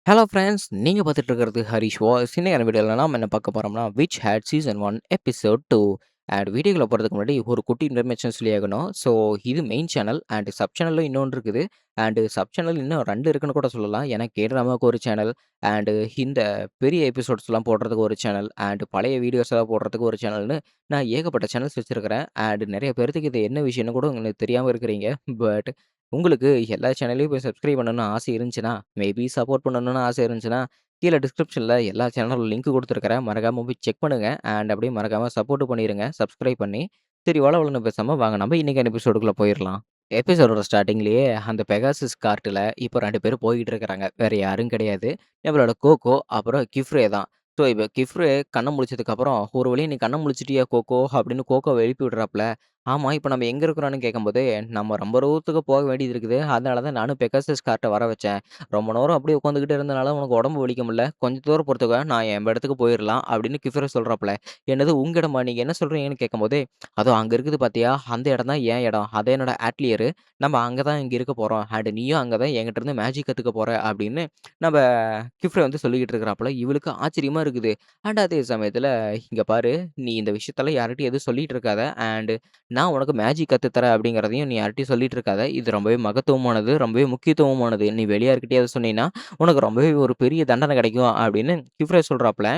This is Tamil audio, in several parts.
ஹலோ ஃப்ரெண்ட்ஸ், நீங்க பார்த்துட்டு இருக்கிறது ஹரிஷ் வாய்ஸ். இன்னைக்கான வீடியோல நாம என்ன பார்க்க போறோம்னா, witch hat season 1 episode 2 and வீடியோக்குள்ள போறதுக்கு முன்னாடி ஒரு குட்டி இன்ஃபர்மேஷன் சொல்லியாகணும். ஸோ இது மெயின் சேனல் அண்ட் சப் சேனல்ல இன்னொன்று இருக்குது. அண்ட் சப் சேனல் இன்னும் 2 இருக்குன்னு கூட சொல்லலாம். ஏன்னா கேட்ராமாவுக்கு ஒரு சேனல் அண்ட் இந்த பெரிய எபிசோட்ஸ்லாம் போடுறதுக்கு ஒரு சேனல் அண்ட் பழைய வீடியோஸ் எல்லாம் போடுறதுக்கு ஒரு சேனல்னு நான் ஏகப்பட்ட சேனல்ஸ் வச்சிருக்கிறேன். அண்ட் நெறைய பேர்த்துக்கு இது என்ன விஷயம்னு கூட உங்களுக்கு தெரியாம இருக்கிறீங்க. பட் உங்களுக்கு எல்லா சேனலையும் போய் சப்ஸ்கிரைப் பண்ணணும்னு ஆசை இருந்துச்சுன்னா, மேபி சப்போர்ட் பண்ணணும்னு ஆசை இருந்துச்சுன்னா, கீழ டிஸ்கிரிப்ஷன்ல எல்லா சேனலோட லிங்க் குடுத்துருக்கிறேன். மறக்காம போய் செக் பண்ணுங்க. அண்ட் அப்படியே மறக்காம சப்போர்ட்டும் பண்ணிருங்க. சப்ஸ்கிரைப் பண்ணி. சரி வளவளன்னு பேசாம வாங்க நம்ம இன்னைக்கான எபிசோடுக்குள்ள போயிரலாம். எபிசோடோட ஸ்டார்ட்டிங்லயே அந்த பெகாசஸ் கார்ட்ல இப்போ 2 பேரும் போயிட்டு இருக்கிறாங்க. வேற யாரும் கிடையாது. நம்மளோட கோகோ அப்புறம் கிஃப்ரே தான். ஸோ இப்ப கிஃப்ரே கண்ண முழிச்சதுக்கப்புறம், "ஒரு வழியா நீ கண்ண முழிச்சிட்டியா கோகோ?" அப்படின்னு கோகோவ எழுப்பி விடுறாப்புல. ஆமா, இப்ப நம்ம எங்க இருக்கிறோம்னு கேட்கும்போது, "நம்ம ரொம்ப தூரத்துக்கு போக வேண்டியது இருக்குது. அதனால தான் நானும் பெகாசஸ் கார்ட்ட வர வச்சேன். ரொம்ப நேரம் அப்படியே உட்காந்துக்கிட்டு இருந்தனால உனக்கு உடம்பு வலிக்க முடியல. கொஞ்சம் தூரம் பொறுத்துக்கோ, நான் என் இடத்துக்கு போயிரலாம்." அப்படின்னு கிஃப்ரே சொல்றாப்புல. "என்னது உங்க இடமா? நீங்க என்ன சொல்றீங்கன்னு?" கேட்கும்போது, "அதோ அங்க இருக்குது பாத்தியா? அந்த இடம் தான் என் இடம். அது என்னோட அட்லியரு. நம்ம அங்க தான் இங்க இருக்க போறோம். அண்ட் நீயும் அங்க தான் என்கிட்ட இருந்து மேஜிக் கத்துக்க போற." அப்படின்னு நம்ம கிஃப்ரே வந்து சொல்லிக்கிட்டு இருக்கிறாப்புல. இவளுக்கு ஆச்சரியமா இருக்குது. அண்ட் அதே சமயத்துல, "இங்க பாரு, நீ இந்த விஷயத்தெல்லாம் யார்கிட்டயும் எதுவும் சொல்லிட்டு இருக்காத. அண்ட் நான் உனக்கு மேஜிக் கத்து தரேன் அப்படிங்கிறதையும் நீ யார்ட்டயும் சொல்லிட்டு இருக்காத. இது ரொம்பவே மகத்துவமானது, ரொம்பவே முக்கியத்துவமானது. நீ வெளி யார்கிட்டயாவது சொன்னீன்னா, உனக்கு ரொம்பவே ஒரு பெரிய தண்டனை கிடைக்கும்." அப்படின்னு கிஃப்ரே சொல்றாப்புல.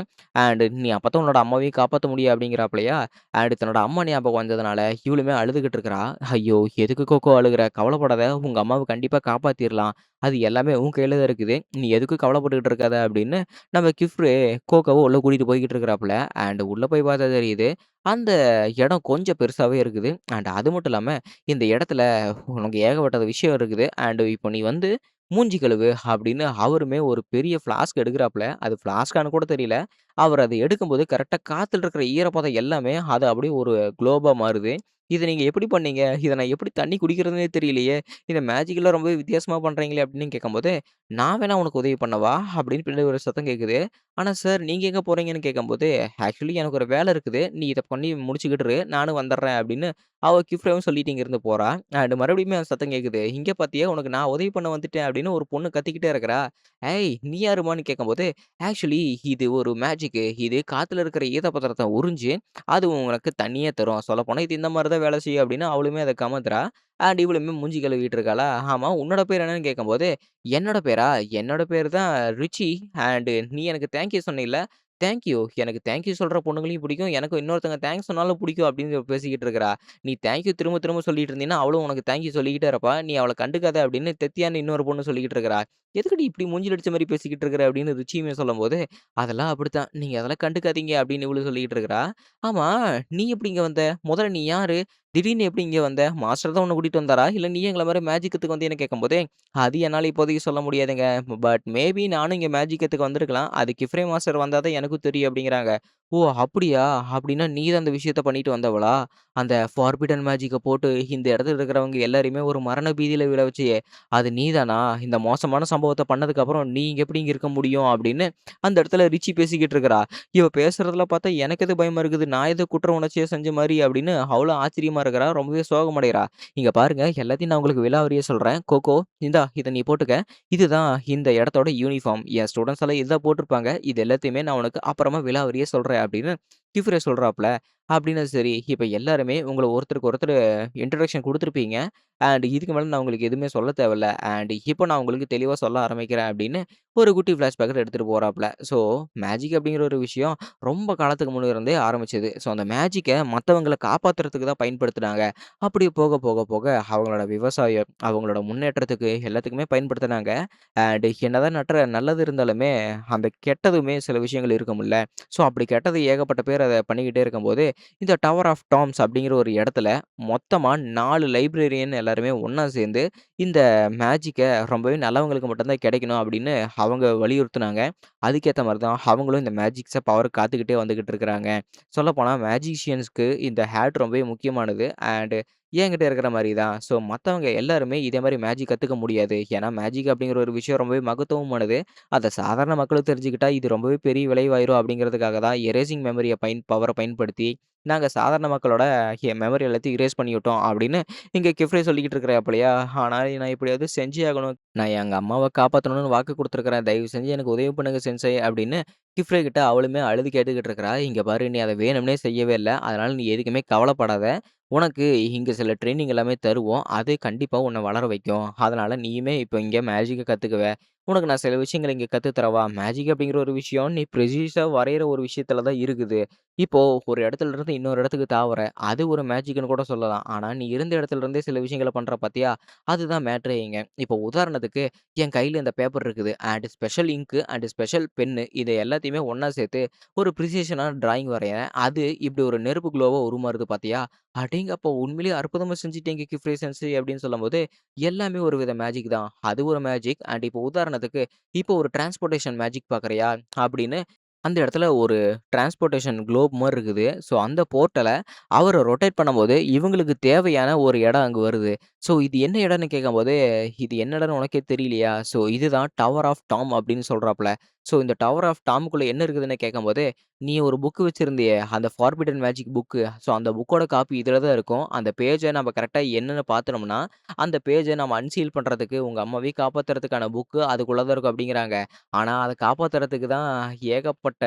அண்ட் "நீ அப்பதான் உன்னோட அம்மாவையும் காப்பாத்த முடியும்." அப்படிங்கிறாப்புலயா. அண்ட் தன்னோட அம்மா ஞாபகம் வந்ததுனால இவளுமே அழுதுகிட்டு இருக்கிறா. "ஐயோ! எதுக்கு கோகோ அழுகுற? கவலைப்படாத. உங்க அம்மாவ கண்டிப்பா காப்பாத்திரலாம். அது எல்லாமே உன் கையில தான் இருக்குது. நீ எதுக்கும் கவலைப்பட்டுக்கிட்டு இருக்காத." அப்படின்னு நம்ம கிஃப்ரே கோகோவ உள்ள கூட்டிட்டு போய்க்கிட்டு இருக்கிறாப்புல. அண்ட் உள்ள போய் பார்த்தா தெரியுது, அந்த இடம் கொஞ்சம் பெருசாவே இருக்குது. அண்ட் அது மட்டும் இல்லாம, இந்த இடத்துல உனக்கு ஏகப்பட்ட விஷயம் இருக்குது. அண்ட் இப்போ நீ வந்து மூஞ்சி கழுவு அப்படின்னு அவருமே ஒரு பெரிய ஃப்ளாஸ்க் எடுக்குறாப்புல. அது ஃப்ளாஸ்க்கான்னு கூட தெரியல. அவர் அத எடுக்கும்போது கரெக்ட்டா காத்துல இருக்கிற ஈரப்பதம் எல்லாமே அது அப்படியே ஒரு குளோபா மாறுது. "இத நீங்க எப்படி பண்ணீங்க? இத நான் எப்படி தண்ணி குடிக்கிறதுன்னே தெரியலையே! இந்த மேஜிக்லாம் ரொம்பவே வித்தியாசமா பண்றீங்களே!" அப்படின்னு கேட்கும்போது, "நான் வேணா உனக்கு உதவி பண்ணவா?" அப்படின்னு பின்னாடி ஒரு சத்தம் கேட்குது. "ஆனா சார் நீங்க எங்க போறீங்கன்னு?" கேட்கும்போது, "ஆக்சுவலி எனக்கு ஒரு வேலை இருக்குது. நீ இத பண்ணி முடிச்சுக்கிட்டு இரு. நானும் வந்துர்றேன்." அப்படின்னு அவ கிஃப்ட்டும் சொல்லிட்டு இங்கேருந்து போறா. அண்ட் மறுபடியுமே அந்த சத்தம் கேட்குது. "இங்க பாத்தியா உனக்கு நான் உதவி பண்ண வந்துட்டேன்." அப்படின்னு ஒரு பொண்ணு கத்திக்கிட்டே இருக்கிறா. "ஏய்! நீ யாரும்மான்னு?" கேட்கும்போது, "ஆக்சுவலி இது ஒரு மேஜிக்கு. இது காத்துல இருக்கிற ஈரப்பதத்த உறிஞ்சு, அது உனக்கு தண்ணியே தரும். சொல்லப்போனா இது இந்த மாரி தான் வேலை செய்யும்." அப்படின்னு அவளுமே அத கமத்துறா. அண்ட் இவளுமே மூஞ்சி கழுவிட்டு இருக்காளா. "ஆமா, உன்னோட பேர் என்னன்னு?" கேட்கும்போது, "என்னோட பேரா? என்னோட பேரு தான் ரிச்சி. அண்ட் நீ எனக்கு தேங்க் யூ சொன்னீல்ல, தேங்க் யூ. எனக்கு தேங்க் யூ சொல்ற பொண்ணுங்களையும் பிடிக்கும். எனக்கு இன்னொருத்தங்க தேங்க்ஸ் சொன்னாலும் பிடிக்கும்." அப்படின்னு பேசிக்கிட்டு இருக்கிறா. "நீ தேங்க் யூ திரும்ப திரும்ப சொல்லிட்டு இருந்தீன்னா, அவளும் உனக்கு தேங்க் யூ சொல்லிக்கிட்டே இருப்பா. நீ அவள கண்டுக்காத." அப்படின்னு தெத்தியான்னு இன்னொரு பொண்ணு சொல்லிக்கிட்டு இருக்கிறா. "எதுக்குடி இப்படி மூஞ்சில அடிச்ச மாரி பேசிக்கிட்டு இருக்கிற?" அப்படின்னு ரிச்சியுமே சொல்லும்போது, "அதெல்லாம் அப்படித்தான். நீங்க அதெல்லாம் கண்டுக்காதீங்க." அப்படின்னு இவளும் சொல்லிக்கிட்டு இருக்கிறா. "ஆமா, நீ எப்படி இங்க வந்த? முதல்ல நீ யாரு? திடீர்னு எப்படி இங்க வந்த? மாஸ்டர் தான் உன்ன கூட்டிட்டு வந்தாரா? இல்ல நீயும் எங்கள மாரி மேஜிக் கத்துக்க வந்தியான்னு?" கேட்கும்போது, "அது என்னால இப்போதைக்கு சொல்ல முடியாதுங்க. பட் மேபி நானும் இங்க மேஜிக் கத்துக்க வந்திருக்கலாம். அது கிஃப்ரே மாஸ்டர் வந்தா தான் எனக்கும் தெரியும்." அப்படிங்கிறாங்க. "ஓ! அப்படியா? அப்படின்னா நீ தான் அந்த விஷயத்த பண்ணிட்டு வந்தவளா? அந்த ஃபார்பிடன் மேஜிக்க போட்டு இந்த இடத்துல இருக்கிறவங்க எல்லாரையுமே ஒரு மரண பீதியில விழ வச்சியே, அது நீதானா? இந்த மோசமான சம்பவத்த பண்ணதுக்கு அப்புறம் நீ இங்க எப்படி இங்க இருக்க முடியும்?" அப்படின்னு அந்த இடத்துல ரிச்சி பேசிக்கிட்டு இருக்கிறா. இவ பேசுறதெல்லாம் பார்த்தா எனக்கு எது பயமா இருக்குது. நான் ஏதோ குற்ற உணர்ச்சியா செஞ்ச மாரி அப்படின்னு அவளும் ஆச்சரியமா இருக்கிறா. ரொம்பவே சோகமடைறா. "இங்க பாருங்க, எல்லாத்தையும் நான் உங்களுக்கு விலாவாரியா சொல்றேன். கோகோ, இந்தா இத நீ போட்டுக்க. இதுதான் இந்த இடத்தோட யூனிஃபார்ம். என் ஸ்டூடண்ட்ஸ் எல்லாம் இதுதான் போட்டிருப்பாங்க. இது எல்லாத்தையுமே நான் உனக்கு அப்புறமா விலாவாரியா சொல்றேன்." அப்படின்னு கிஃப்ரே சொல்றாப்புல. அப்படின்னு சரி, இப்ப எல்லாருமே உங்கள ஒருத்தருக்கு ஒருத்தர் இன்ட்ரோடக்ஷன் குடுத்துருப்பீங்க. அண்ட் இதுக்கு மேல நான் உங்களுக்கு எதுவுமே சொல்ல தேவையில்ல. அண்ட் இப்போ நான் உங்களுக்கு தெளிவா சொல்ல ஆரம்பிக்கிறேன் அப்படின்னு ஒரு குட்டி ஃபிளாஷ்பேக்க எடுத்துட்டு போறாப்புல. ஸோ மேஜிக் அப்படிங்கிற ஒரு விஷயம் ரொம்ப காலத்துக்கு முன்ன இருந்தே ஆரம்பிச்சது. ஸோ அந்த மேஜிக்க மத்தவங்கள காப்பாத்துறதுக்கு தான் பயன்படுத்துனாங்க. அப்படி போக போக போக அவங்களோட விவசாயம், அவங்களோட முன்னேற்றத்துக்கு எல்லாத்துக்குமே பயன்படுத்துனாங்க. அண்ட் என்னதான் நல்லது இருந்தாலுமே, அந்த கெட்டதுமே சில விஷயங்கள் இருக்கும்ல. ஸோ அப்படி கெட்டது ஏகப்பட்ட பேர் அத பண்ணிக்கிட்டே இருக்கும்போது, இந்த டவர் ஆஃப் டாம்ஸ் அப்படிங்கிற ஒரு இடத்துல மொத்தமா 4 லைப்ரரியன் எல்லாருமே ஒண்ணா சேர்ந்து, இந்த மேஜிக்க ரொம்பவே நல்லவங்களுக்கு மட்டும் தான் கிடைக்கணும் அப்படின்னு அவங்க வலியுறுத்துனாங்க. அதுக்கேத்த மாரி தான் அவங்களும் இந்த மேஜிக்ஸ பவர் காத்துக்கிட்டே வந்துகிட்டு இருக்கிறாங்க. சொல்லப்போனா மேஜிஷியன்ஸ்க்கு இந்த ஹேட் ரொம்பவே முக்கியமானது. அண்ட் என்கிட்ட இருக்கிற மாரி தான். ஸோ மத்தவங்க எல்லாருமே இதே மாரி மேஜிக் கத்துக்க முடியாது. ஏன்னா மேஜிக் அப்படிங்கிற ஒரு விஷயம் ரொம்பவே மகத்துவமானது. அத சாதாரண மக்களும் தெரிஞ்சுக்கிட்டா இது ரொம்பவே பெரிய விளைவாயிரும் அப்படிங்கிறதுக்காக தான் எரேசிங் மெமரிய பவர பயன்படுத்தி நாங்க சாதாரண மக்களோட மெமரி எல்லாத்தையும் இரேஸ் பண்ணிவிட்டோம் அப்படின்னு இங்க கிஃப்ரே சொல்லிக்கிட்டு இருக்கிறாப்பலயா. ஆனா நான் எப்படியாவது செஞ்சே ஆகணும். நான் எங்க அம்மாவ காப்பாத்தணும்னு வாக்கு குடுத்துருக்கிறேன். தயவு செஞ்சு எனக்கு உதவி பண்ணுங்க சென்சை அப்படின்னு கிஃப்ரே கிட்ட அவளுமே அழுது கேட்டுக்கிட்டு இருக்கிறா. இங்க பாரு நீ அத வேணும்னே செய்யவே இல்ல. அதனால நீ எதுக்குமே கவலைப்படாத. உனக்கு இங்க சில ட்ரெய்னிங் எல்லாமே தருவோம். அது கண்டிப்பா உன்ன வளர வைக்கும். அதனால நீயுமே இப்ப இங்க மேஜிக்க கத்துக்குவ. உனக்கு நான் சில விஷயங்கள இங்க கத்து தரவா? மேஜிக் அப்படிங்கிற ஒரு விஷயம் நீ ப்ரிசிஸா வரையிற ஒரு விஷயத்துல தான் இருக்குது. இப்போ ஒரு இடத்துல இருந்து இன்னொரு இடத்துக்கு தாவுற. அது ஒரு மேஜிக்ன்னு கூட சொல்லலாம். ஆனா நீ இருந்த இடத்துல இருந்தே சில விஷயங்கள பண்ற பாத்தியா? அதுதான் மேட்டரே இங்க. இப்போ உதாரணத்துக்கு என் கையில இந்த பேப்பர் இருக்குது. And special ink and special pen இத எல்லாத்தையுமே ஒண்ணா சேர்த்து ஒரு ப்ரிசிஷனான டிராயிங் வரையறேன். அது இப்படி ஒரு நெருப்பு குளோவா உருமாறுது பாத்தியா? அடேங்கப்பா! உண்மையிலேயே அற்புதமா செஞ்சுட்டீங்க கிஃப்ரே சென்சி அப்படின்னு சொல்லும்போது, எல்லாமே ஒரு வித மேஜிக் தான். அது ஒரு மேஜிக். அண்ட் இப்போ உதாரணத்துக்கு, இப்போ ஒரு டிரான்ஸ்போர்டேஷன் மேஜிக் பார்க்குறியா? அப்படின்னு அந்த இடத்துல ஒரு டிரான்ஸ்போர்டேஷன் குளோப் மாரி இருக்குது. ஸோ அந்த போர்ட்டல அவரு ரொட்டேட் பண்ணும்போது, இவங்களுக்கு தேவையான ஒரு இடம் அங்க வருது. ஸோ இது என்ன இடம்னு கேட்கும்போது, "இது என்ன இடம்னு உனக்கே தெரியலையா? ஸோ இதுதான் டவர் ஆஃப் டாம்" அப்படின்னு சொல்றாப்ல. ஸோ இந்த டவர் ஆஃப் டாம்க்குள்ள என்ன இருக்குதுன்னு கேட்கும்போது, "நீ ஒரு புக் வச்சிருந்தியே, அந்த ஃபார்பிடன் மேஜிக் புக்கு. ஸோ அந்த புக்கோட காப்பி இதுல தான் இருக்கும். அந்த பேஜ நம்ம கரெக்ட்டா என்னன்னு பார்த்தோம்னா, அந்த பேஜ நம்ம அன்சீல் பண்றதுக்கு, உங்க அம்மாவையும் காப்பாத்துறதுக்கான புக்கு அதுக்குள்ள தான் இருக்கும்" அப்படிங்கிறாங்க. ஆனா, அத காப்பாத்துறதுக்கு தான் ஏகப்பட்ட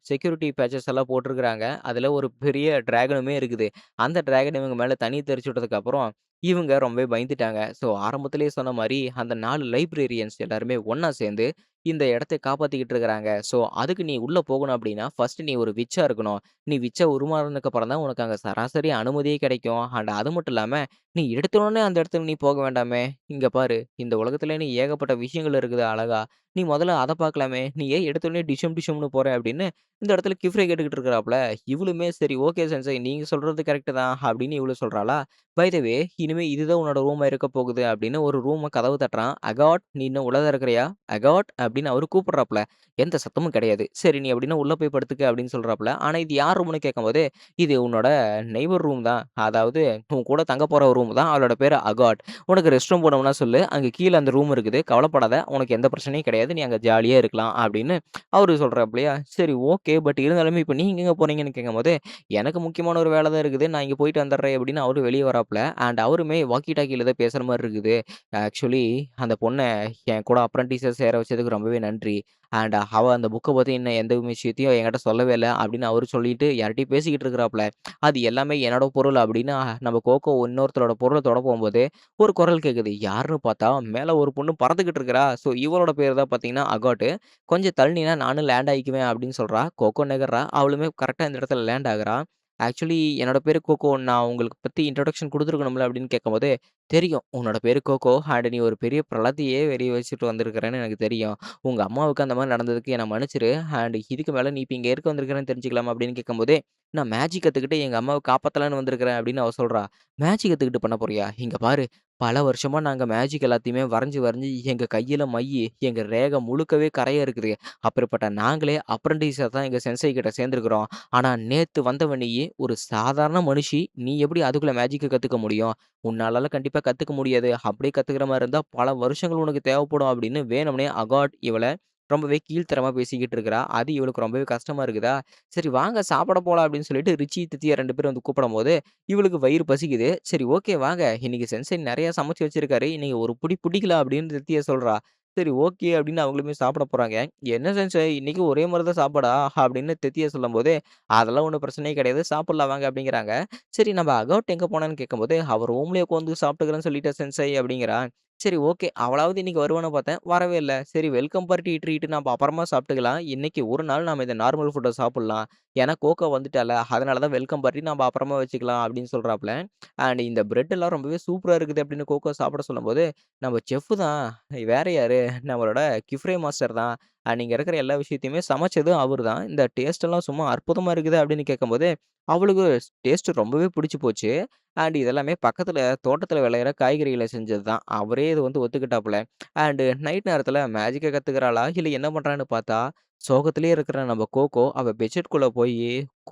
செக்யூரிட்டி பேட்சஸ் எல்லாம் போட்டிருக்கிறாங்க. அதுல ஒரு பெரிய டிராகனுமே இருக்குது. அந்த டிராகன் இவங்க மேல தண்ணி தெளிச்சு விட்டதுக்கப்புறம், இவங்க ரொம்பவே பயந்துட்டாங்க. ஸோ ஆரம்பத்திலேயே சொன்ன மாரி, அந்த 4 லைப்ரேரியன்ஸ் எல்லாருமே ஒண்ணா சேர்ந்து, இந்த இடத்த காப்பாத்திக்கிட்டு இருக்கிறாங்க. ஸோ அதுக்கு நீ உள்ள போகணும் அப்டின்னா, ஃபர்ஸ்ட் நீ ஒரு விட்ச்சா இருக்கணும். நீ விட்ச்சா உருமாறுனதுக்கு அப்புறம் தான் உனக்கு அங்க சராசரி அனுமதியே கிடைக்கும். அண்ட் அது மட்டும் இல்லாம, நீ எடுத்த உடனே அந்த இடத்துக்கு நீ போக வேண்டாமே. இங்க பாரு, இந்த உலகத்திலே நீ ஏகப்பட்ட விஷயங்கள் இருக்குது அழகா. நீ முதல்ல அத பார்க்கலாமே! நீ ஏன் எடுத்தோனே டிஷும் டிஷும்னு போற அப்படின்னு இந்த இடத்துல கிஃப்ரே கேட்டுக்கிட்டு இருக்கிறாப்ல. இவளுமே சரி ஓகே சென்சை நீங்க சொல்றது கரெக்ட் தான் அப்படின்னு இவளு சொல்றாளா. பை த வே இனிமே இதுதான் உன்னோட ரூமா இருக்க போகுது அப்படின்னு ஒரு ரூம கதவு தட்டுறான். அகாட் நீ இன்னும் உள்ள தான் இருக்கிறியா? அகாட் அப்படின்னு அவரு கூப்பிடுறாப்ல. எந்த சத்தமும் கிடையாது. சரி நீ அப்படின்னா உள்ள போய் படுத்துக்க அப்படின்னு சொல்றாப்ல. ஆனா இது யார் ரூம்னு கேட்கும்போது, இது உன்னோட நெய்பர் ரூம் தான். அதாவது உன் கூட தங்க போற ரூம் தான். அவளோட பேரு அகாட். உனக்கு ரெஸ்ட் ரூம் போணும்னா சொல்லு. அங்க கீழ அந்த ரூம் இருக்குது. கவலைப்படாத. உனக்கு எந்த பிரச்சனையும் கிடையாது. நீ அங்க ஜாலியா இருக்கலாம் அப்படின்னு அவரு சொல்றாப்லயா. சரி ஓகே. பட் இருந்தாலுமே இப்ப நீங்க எங்க போறீங்கன்னு கேட்கும்போது, எனக்கு முக்கியமான ஒரு வேலை தான் இருக்குது. நான் இங்க போயிட்டு வந்துடுறேன் அப்படின்னு அவரு வெளிய வராப்ல. அண்ட் அவருமே வாக்கி டாக்கில ஏதோ பேசுற மாரி இருக்குது. ஆக்சுவலி அந்த பொண்ண என் கூட அப்ரன்டிஸா சேர வச்சதுக்கு ரொம்பவே நன்றி. அண்ட் அவ அந்த புக்க பத்தி இன்னும் எந்த விஷயத்தையும் என்கிட்ட சொல்லவே இல்ல அப்படின்னு அவரு சொல்லிட்டு யார்ட்டயோ பேசிக்கிட்டு இருக்கிறாப்ல. அது எல்லாமே என்னோட பொருள் அப்படின்னு நம்ம கோகோ இன்னொருத்தரோட பொருள தொட போம்போது, ஒரு குரல் கேட்குது. யாருன்னு பார்த்தா மேல ஒரு பொண்ணு பறந்துகிட்டு இருக்கிறா. ஸோ இவளோட பேரு தான் பார்த்தீங்கன்னா அகாட். கொஞ்சம் தள்ளினீனா நானும் லேண்ட் ஆயிக்குவேன் அப்படின்னு சொல்றா. கோகோ நகர்றா. அவளுமே கரெக்ட்டா இந்த இடத்துல லேண்ட் ஆகுறா. ஆக்சுவலி என்னோட பேரு கோகோ. நான் உங்களுக்கு பத்தி இன்ட்ரோடக்ஷன் குடுத்துருக்கணும்ல அப்படின்னு கேட்கும்போது, தெரியும். உன்னோட பேரு கோகோ. அண்ட் நீ ஒரு பெரிய பிரளத்தையே வெளிய வச்சுட்டு வந்திருக்கிறன்னு எனக்கு தெரியும். உங்க அம்மாவுக்கு அந்த மாரி நடந்ததுக்கு என்ன மன்னிச்சிரு. அண்ட் இதுக்கு மேல நீ இப்ப இங்க எதுக்கு வந்திருக்கிறன்னு தெரிஞ்சுக்கலாமா அப்படின்னு கேட்கும்போதே, நான் மேஜிக் கத்துக்கிட்டு எங்க அம்மாவ காப்பாத்தலான்னு வந்திருக்கிறேன் அப்படின்னு அவ சொல்றா. மேஜிக் கத்துக்கிட்டு பண்ண போறியா? இங்க பாரு. பல வருஷமா நாங்க மேஜிக் எல்லாத்தையுமே வரைஞ்சு, வரைஞ்சு எங்க கையில மையி, எங்க ரேகை முழுக்கவே கரையா இருக்குது. அப்படிப்பட்ட நாங்களே அப்ரன்டிஸா தான் எங்க சென்சை கிட்ட சேர்ந்திருக்கிறோம். ஆனா நேத்து வந்தவ நீயி ஒரு சாதாரண மனுஷி. நீ எப்படி அதுக்குள்ள மேஜிக்க கத்துக்க முடியும்? உன்னாலலாம் கண்டிப்பா கத்துக்க முடியாது. அப்படியே கத்துக்கிற மாரி இருந்தா பல வருஷங்கள் உனக்கு தேவைப்படும் அப்படின்னு வேணும்னே அகாட் இவள ரொம்பவே கீழ்த்தரமா பேசிக்கிட்டு இருக்கிறா. அது இவளுக்கு ரொம்பவே கஷ்டமா இருக்குதா, சரி வாங்க சாப்பிட போலாம் அப்படின்னு சொல்லிட்டு ரிச்சி, தித்தியா 2 பேரும் வந்து கூப்பிடும்போது, இவளுக்கு வயிறு பசிக்குது. சரி ஓகே வாங்க. இன்னைக்கு சென்சை நெறைய சமைச்சு வச்சிருக்காரு. இன்னைக்கு ஒரு புடி புடிக்கலாம் அப்படின்னு தித்தியா சொல்றா. சரி ஓகே அப்படின்னு அவங்களுமே சாப்பிட போறாங்க. "என்ன சென்சை இன்னைக்கும் ஒரே மாரி தான் சாப்பாடா?" அப்படின்னு தித்தியா சொல்லும்போது, "அதெல்லாம் ஒண்ணும் பிரச்சனையே கிடையாது. சாப்பிடலாம் வாங்க" அப்படிங்கிறாங்க. சரி நம்ம அகவுட் எங்க போனான்னு கேட்கும்போது, "அவ ரூம்லயே உட்காந்து சாப்பிட்டுக்கிறேன்னு சொல்லிட்டா சென்சை" அப்படிங்கிறா. சரி ஓகே. அவளாவது இன்னைக்கு வருவான்னு பார்த்தேன். வரவே இல்ல. சரி வெல்கம் பார்ட்டி ட்ரீட் நம்ம அப்புறமா சாப்பிட்டுக்கலாம். இன்னைக்கு ஒரு நாள் நாம இந்த நார்மல் ஃபுட்ட சாப்பிடலாம். ஏன்னா கோகோ வந்துட்டால. அதனால தான் வெல்கம் பார்ட்டி நம்ம அப்புறமா வச்சுக்கலாம் அப்படின்னு சொல்றாப்ல. அண்ட் இந்த பிரெட் எல்லாம் ரொம்பவே சூப்பரா இருக்குது அப்படின்னு கோகோ சாப்பிட சொல்லும்போது, நம்ம செஃப் தான். வேற யாரு? நம்மளோட கிஃப்ரே மாஸ்டர் தான். இங்க இருக்கிற எல்லா விஷயத்தையுமே சமைச்சதும் அவரு தான். இந்த டேஸ்ட் எல்லாம் சும்மா அற்புதமா இருக்குது அப்படின்னு கேட்கும்போது, அவளுக்கு டேஸ்ட் ரொம்பவே பிடிச்சு போச்சு. அண்ட் இதெல்லாமே பக்கத்துல தோட்டத்துல விளையிற காய்கறிகள செஞ்சது தான். அவரே இது வந்து ஒத்துக்கிட்டாப்புல. அண்ட் நைட் நேரத்துல மேஜிக்க கத்துக்கிறாளா? இல்ல என்ன பண்றான்னு பார்த்தா, சோகத்திலேயே இருக்கிற நம்ம கோகோ, அவ பெட்ஷீட்குள்ள போயி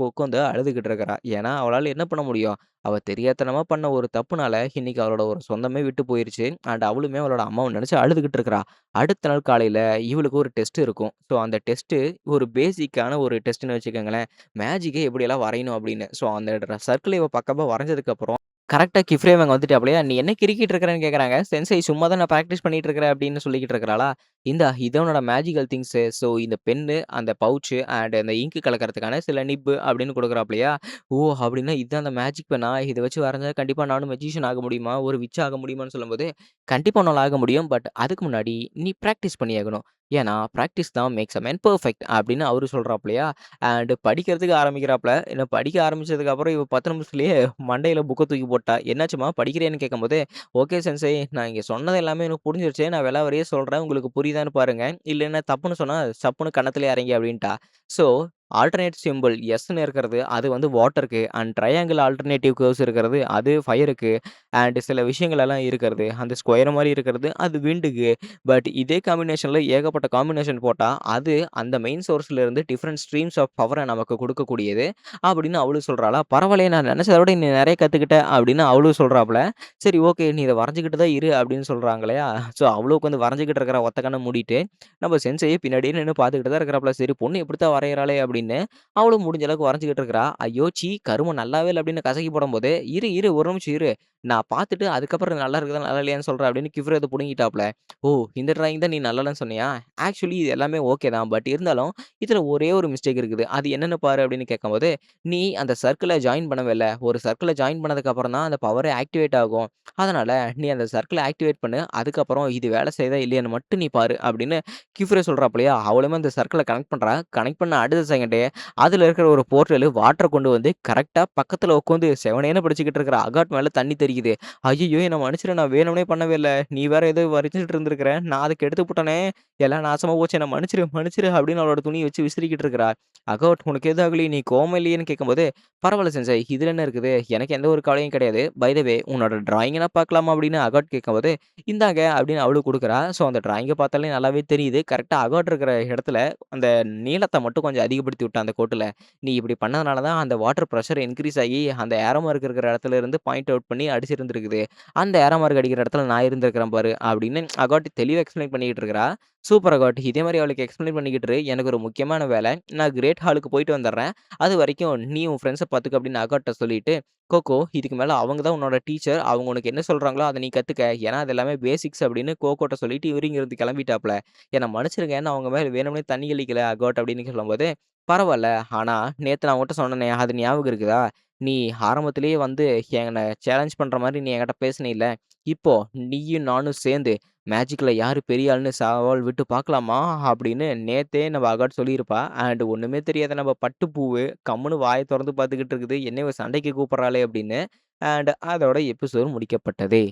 உட்காந்து அழுதுகிட்டு இருக்கிறா. ஏன்னா, அவளால என்ன பண்ண முடியும்? அவ தெரியாத்தனமா பண்ண ஒரு தப்புனால, இன்னைக்கு அவளோட ஒரு சொந்தமே விட்டு போயிருச்சு. அண்ட் அவளுமே அவளோட அம்மாவ நெனச்சு அழுதுகிட்டு இருக்கிறா. அடுத்த நாள் காலையில இவளுக்கு ஒரு டெஸ்ட் இருக்கும். ஸோ, அந்த டெஸ்ட்டு ஒரு பேசிக்கான ஒரு டெஸ்ட்ன்னு வச்சுக்கோங்களேன். மேஜிக்க எப்படியெல்லாம் வரையணும் அப்படின்னு. ஸோ, அந்த சர்க்கிள இவ பக்காவா வரைஞ்சதுக்கப்புறம் கரெக்ட்டா கிஃப்ரே அவங்க வந்துட்டாப்லயா, "நீ என்ன கிறுக்கிட்டு இருக்கிறன்னு?" கேட்கறாங்க. "சென்சை சும்மா தான் நான் பிராக்டிஸ் பண்ணிட்டு இருக்கிறேன்" அப்படின்னு சொல்லிக்கிட்டு இருக்கிறாளா, "இந்தா இது உன்னோட மேஜிக்கல் திங்ஸு. ஸோ இந்த பென்னு, அந்த பவுச்சு அண்ட் அந்த இங்க் கலக்கறதுக்கான சில நிப்பு" அப்படின்னு குடுக்குறாப்லயா. "ஓ! அப்படின்னா இதான் அந்த மேஜிக் பென்னா? இத வச்சு வரைஞ்சா கண்டிப்பா நானும் மெஜிஷியன் ஆக முடியுமா? ஒரு விட்ச் ஆக முடியுமான்னு?" சொல்லும்போது, "கண்டிப்பா உன்னால ஆக முடியும். பட் அதுக்கு முன்னாடி நீ பிராக்டிஸ் பண்ணியாகணும். ஏன்னா பிராக்டிஸ் தான் மேக்ஸ் அ மேன் பெர்ஃபெக்ட்" அப்படின்னு அவரு சொல்றாப்லயா. அண்ட் படிக்கிறதுக்கு ஆரம்பிக்கிறாப்ல. என்ன படிக்க ஆரம்பிச்சதுக்கப்புறம் இவ 10 நிமிஷத்துலயே மண்டையில புக்க தூக்கி போட்டா. "என்னாச்சும்மா படிக்கிறியான்னு?" கேட்கும்போது, "ஓகே சென்சை. நான் இங்க சொன்னது எல்லாமே எனக்கு புரிஞ்சிருச்சு. நான் விலாவாரியா சொல்றேன். உங்களுக்கு புரியுதான்னு பாருங்க. இல்லன்னா தப்புன்னு சொன்னா சப்புன்னு கன்னத்திலே அறைங்க" அப்படின்ட்டா. ஸோ ஆல்டர்னேட் சிம்பல் எஸ்ன்னு இருக்கிறது அது வந்து வாட்டருக்கு அண்ட் ட்ரையாங்கிள் ஆல்டர்னேட்டிவ் கர்வ்ஸ் இருக்கிறது அது ஃபயருக்கு அண்ட் சில விஷயங்கள் எல்லாம் இருக்கிறது. அந்த ஸ்கொயர் மாரி இருக்கிறது அது விண்டுக்கு. பட் இதே காம்பினேஷன்ல ஏகப்பட்ட காம்பினேஷன் போட்டா, அது அந்த மெயின் சோர்ஸ்ல இருந்து டிஃபரண்ட் ஸ்ட்ரீம்ஸ் ஆஃப் பவர நமக்கு குடுக்கக்கூடியது. அப்படின்னு அவளும் சொல்றாளா, "பரவாயில்லையே நான் நெனச்சத விட நீ நெறைய கத்துக்கிட்ட" அப்படின்னு அவளும் சொல்றாப்புல. சரி ஓகே நீ இத வரைஞ்சுக்கிட்டு தான் இரு அப்படின்னு சொல்றாங்கல்லையா. ஸோ அவளும் உட்காந்து வரைஞ்சுகிட்டு இருக்கிறா ஒத்த கண்ண மூடிட்டு. நம்ம சென்செய் பின்னாடியே நின்னு பார்த்துக்கிட்டு தான் இருக்கிறாப்புல. சரி பொண்ணு இப்படித்தான் வரையறாளே அப்படின்னு, அவளும் முடிஞ்ச அளவுக்கு வரைஞ்சுகிட்டு இருக்கிறா. ஐயோ! ச்சீ கருமம் நல்லாவே இல்ல அப்படின்னு கசக்கி போடும்போது, "இரு இரு ஒரு நிமிஷம் இரு. நான் பார்த்துட்டு அதுக்கப்புறம் இது நல்லா இருக்குதா, நல்லா இல்லையான்னு சொல்றேன்" அப்படின்னு கிவ்ரே அத புடுங்கிட்டாப்புல. "ஓ! இந்த டிராயிங் தான் நீ நல்லா இல்லன்னு சொன்னியா? ஆக்சுவலி இது எல்லாமே ஓகே தான். பட் இருந்தாலும் இதுல ஒரே ஒரு மிஸ்டேக் இருக்குது. அது என்னன்னு பாரு" அப்படின்னு கேட்கும்போது, "நீ அந்த சர்க்கிள ஜாயின் பண்ணவேல்ல. ஒரு சர்க்கிள ஜாயின் பண்ணதுக்கு அப்புறம் தான் அந்த பவரே ஆக்டிவேட் ஆகும். அதனால நீ அந்த சர்க்கிள ஆக்டிவேட் பண்ணு. அதுக்கப்புறம் இது வேலை செய்யுதா இல்லையான்னு மட்டும் நீ பாரு" அப்படின்னு கிஃப்ரே சொல்றாப்புலயா. அவளுமே அந்த சர்க்கிள கனெக்ட் பண்றா. கனெக்ட் பண்ண அடுத்த செகண்டே அதுல இருக்கிற ஒரு போர்ட்டலு வாட்டர கொண்டு வந்து கரெக்ட்டா பக்கத்துல உட்காந்து செவனேன்னு படிச்சுக்கிட்டு இருக்கிற அகாட் மேல தண்ணி தெறிக்குது. "ஐய்யய்யோ! என்ன மன்னிச்சிடு நான் வேணும்னே பண்ணவே இல்ல. நீ வேற ஏதோ வரைஞ்சுட்டு இருந்திருக்கிற. நான் அத கெடுத்துப்புட்டனே! எல்லாம் நாசமா போச்சு. என்ன மன்னிச்சிடு, மன்னிச்சிடு" அப்படின்னு அவளோட துணிய வச்சு விசிறிக்கிட்டு இருக்கிறா. "அகாட் உனக்கு எதுவும் ஆகலையே? நீ கோவமா இல்லையேன்னு?" கேட்கும்போது, "பரவால்ல சென்சை. இதுல என்ன இருக்குது? எனக்கு எந்த ஒரு கவலையும் கிடையாது. பை த வே உன்னோட டிராயிங்க நான் பார்க்கலாமா?" அப்படின்னு அகாட் கேட்கும்போது, "இந்தாங்க" அப்படின்னு அவளும் குடுக்குறா. ஸோ அந்த டிராயிங்க பார்த்தாலே நல்லாவே தெரியுது. கரெக்ட்டா அகாட் இருக்கிற இடத்துல அந்த நீளத்த மட்டும் கொஞ்சம் அதிகப்படுத்தி விட்டா அந்த கோட்டுல. "நீ இப்படி பண்ணதுனால தான் அந்த வாட்டர் பிரஷர் இன்கிரீஸ் ஆகி அந்த ஏரோ மார்க் இருக்கிற இடத்துல இருந்து பாயிண்ட் அவுட் பண்ணி அடிச்சிருந்திருக்குது. அந்த ஏரோ மார்க் அடிக்கிற இடத்துல நான் இருந்திருக்கிறேன் பாரு" அப்படின்னு அகாட் தெளிவா எக்ஸ்ப்ளைன் பண்ணிக்கிட்டு இருக்கிறா. "Super Aagaard. இதே மாரி அவளுக்கு எக்ஸ்ப்ளைன் பண்ணிக்கிட்டு இரு. எனக்கு ஒரு முக்கியமான வேலை. நான் கிரேட் ஹாலுக்கு போயிட்டு வந்துடுறேன். அதுவரைக்கும் நீ உன் ஃப்ரெண்ட்ஸ பார்த்துக்க" அப்படின்னு அகாட்ட சொல்லிட்டு, "கோகோ இதுக்கு மேல அவங்க தான் உன்னோட டீச்சர். அவங்க உனக்கு என்ன சொல்றாங்களோ அத நீ கத்துக்க. ஏன்னா அது எல்லாமே பேசிக்ஸ்" அப்படின்னு கோகோட்ட சொல்லிட்டு இவரு இங்கிருந்து கிளம்பிட்டாப்ல. "என்ன மன்னிச்சிடுங்க. நான் உங்க மேல வேணும்னே தண்ணி தெளிக்கல அகாட்" அப்படின்னு சொல்லும்போது, "பரவால்ல. ஆனா நேத்து நான் உன்ட்ட சொன்னனே அது ஞாபகம் இருக்குதா? நீ ஆரம்பத்திலேயே வந்து என்ன சேலஞ்ச் பண்ற மாரி நீ என்கிட்ட பேசினீல்ல. இப்போ நீயும் நானும் சேர்ந்து மேஜிக்ல யாரு பெரிய ஆளுன்னு சவால் விட்டு பார்க்கலாமா?" அப்படின்னு நேத்தே நம்ம அகாட் சொல்லியிருப்பா. அண்ட் ஒண்ணுமே தெரியாத நம்ம பட்டுப்பூவு கம்முனு வாய தொறந்து பார்த்துக்கிட்டு இருக்குது. "என்ன இவ சண்டைக்கு கூப்பிடுறாளே" அப்படின்னு. அண்ட் அதோட எபிசோட் முடிக்கப்பட்டது.